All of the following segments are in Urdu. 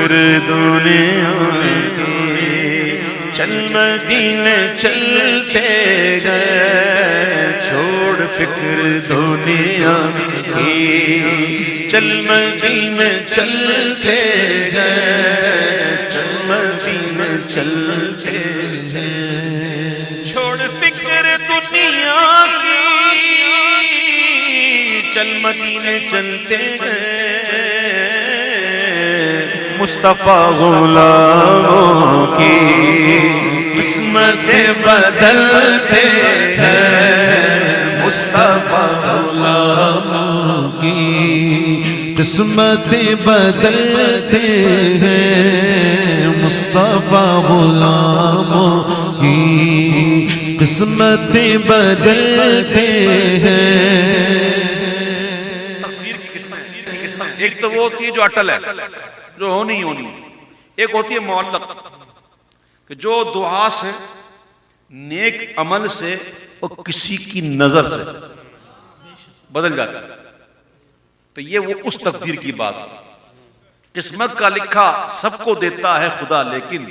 فکر دنیا کی، چل مدینے چلتے گئے، چھوڑ فکر دنیا کی، چل مدینے چلتے گئے، چل مدینے چلتے گئے، چھوڑ فکر دنیا کی، چل مدینے چلتے گئے، مصطفیٰ غلاموں کی قسمتیں بدلتے ہیں، مصطفیٰ غلاموں کی قسمتیں بدلتے ہیں، مصطفیٰ غلاموں کی قسمتیں بدلتے ہیں۔ ایک تو وہ ہوتی ہے جو اٹل ہے، جو ہونی ہونی، ایک ہوتی ہے معلق، کہ جو دعا سے، نیک عمل سے اور کسی کی نظر سے بدل جاتا ہے۔ تو یہ وہ اس تقدیر کی بات ہے۔ قسمت کا لکھا سب کو دیتا ہے خدا، لیکن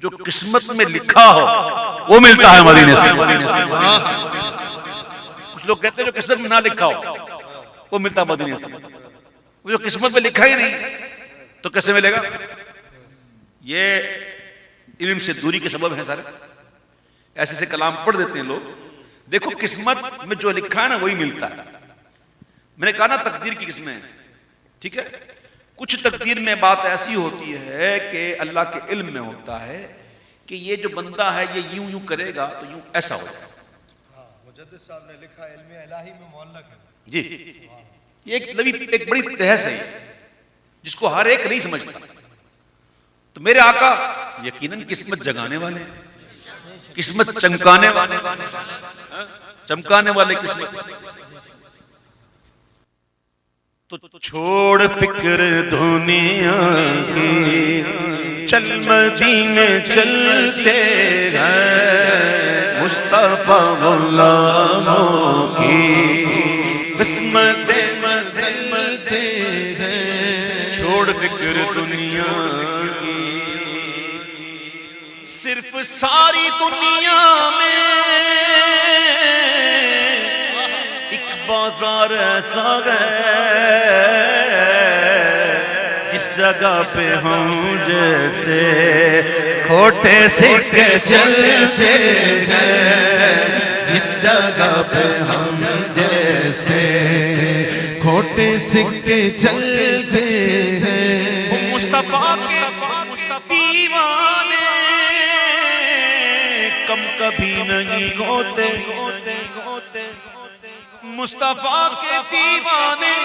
جو قسمت میں لکھا ہو وہ ملتا ہے مدینے سے۔ کچھ لوگ کہتے ہیں جو قسمت میں نہ لکھا ہو وہ ملتا مدینے سے، وہ جو قسمت میں لکھا ہی نہیں تو کیسے ملے گا؟ یہ علم سے دوری کے سبب ہیں سارے، ایسے سے کلام پڑھ دیتے ہیں لوگ۔ دیکھو قسمت میں جو لکھا ہے نا وہی ملتا ہے۔ میں نے کہا نا تقدیر کی قسمیں ہیں، ٹھیک ہے؟ کچھ تقدیر میں بات ایسی ہوتی ہے کہ اللہ کے علم میں ہوتا ہے کہ یہ جو بندہ ہے یہ یوں یوں کرے گا تو یوں ایسا ہوگا۔ مجدد صاحب نے لکھا علم الہی میں معلق ہے جی، یہ ایک بڑی تہس ہے جس کو ہر ایک نہیں سمجھتا۔ تو میرے آقا یقیناً قسمت جگانے والے ہیں، قسمت چمکانے والے، چمکانے والے قسمت۔ تو چھوڑ فکر دنیا کی، چل مدینے چلتے گئے، مصطفیٰ غلاموں کی قسمتیں بدلتے ہیں، چھوڑ فکر دنیا کی۔ صرف ساری دنیا میں ایک بازار ایسا ہے جس جگہ پہ ہم جیسے کھوٹے سکے چلتے ہیں، جس جگہ پہ ہم جیسے کھوٹے سکے چلتے ہیں، مصطفیٰ کے دیوانے کم کبھی نہیں ہوتے، مصطفیٰ کے دیوانے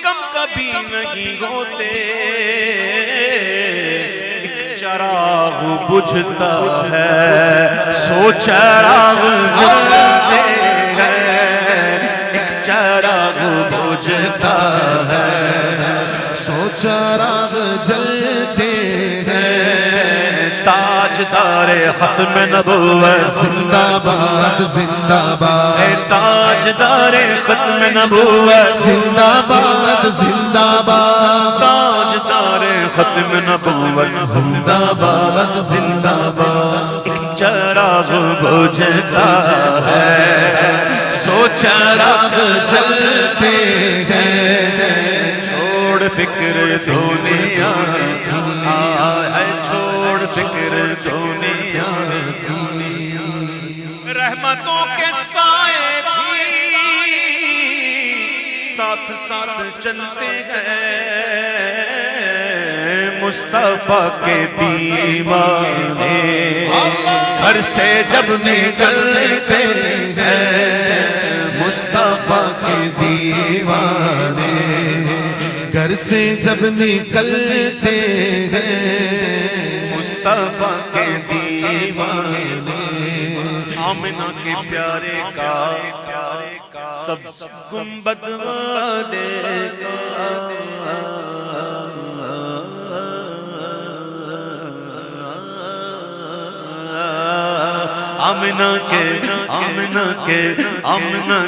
کم کبھی نہیں ہوتے۔ ایک چراغ بجھتا ہے، سو چراغ جلتے ہیں، ایک چراغ بجھتا ہے، سو چراغ جلتے ہیں، تاجدار ختم نبوت زندہ باد زندہ باد، تاجدار ختم نبوت زندہ باد زندہ باد، تاجدار ختم نبوت زندہ باد زندہ باد، ایک چراغ بجھتا ہے، سو چراغ جلتے ہیں، چھوڑ فکر دنیا کی، چھوڑ فکر دنیا کی، رحمتوں کے سائے بھی ساتھ ساتھ چلتے گئے، مصطفیٰ کے دیوانے گھر سے جب نکلتے ہیں، مصطفیٰ کے دیوانے گھر سے جب نکلتے ہیں، مصطفیٰ کے دیوانے آمنہ کے پیارے کا سب گنبد والے کا، آمنہ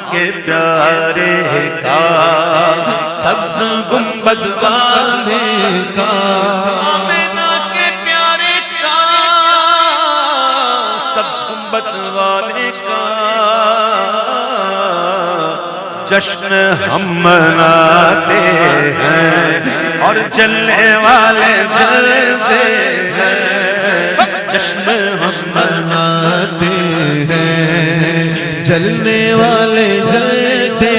کے پیارے کا سبز گنبد والے کا، جشن ہم مناتے ہیں اور جلنے والے جلتے ہیں جشن ہم مناتے ہیں جلنے والے جلتے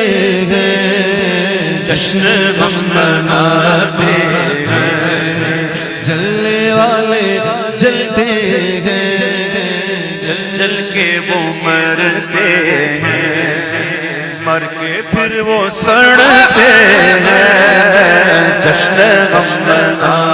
ہیں جشن ہم مناتے ہیں جلنے والے جلتے ہیں جل کے وہ مرتے ہیں مر کے پھر وہ سڑتے ہیں جشن ہم مناتے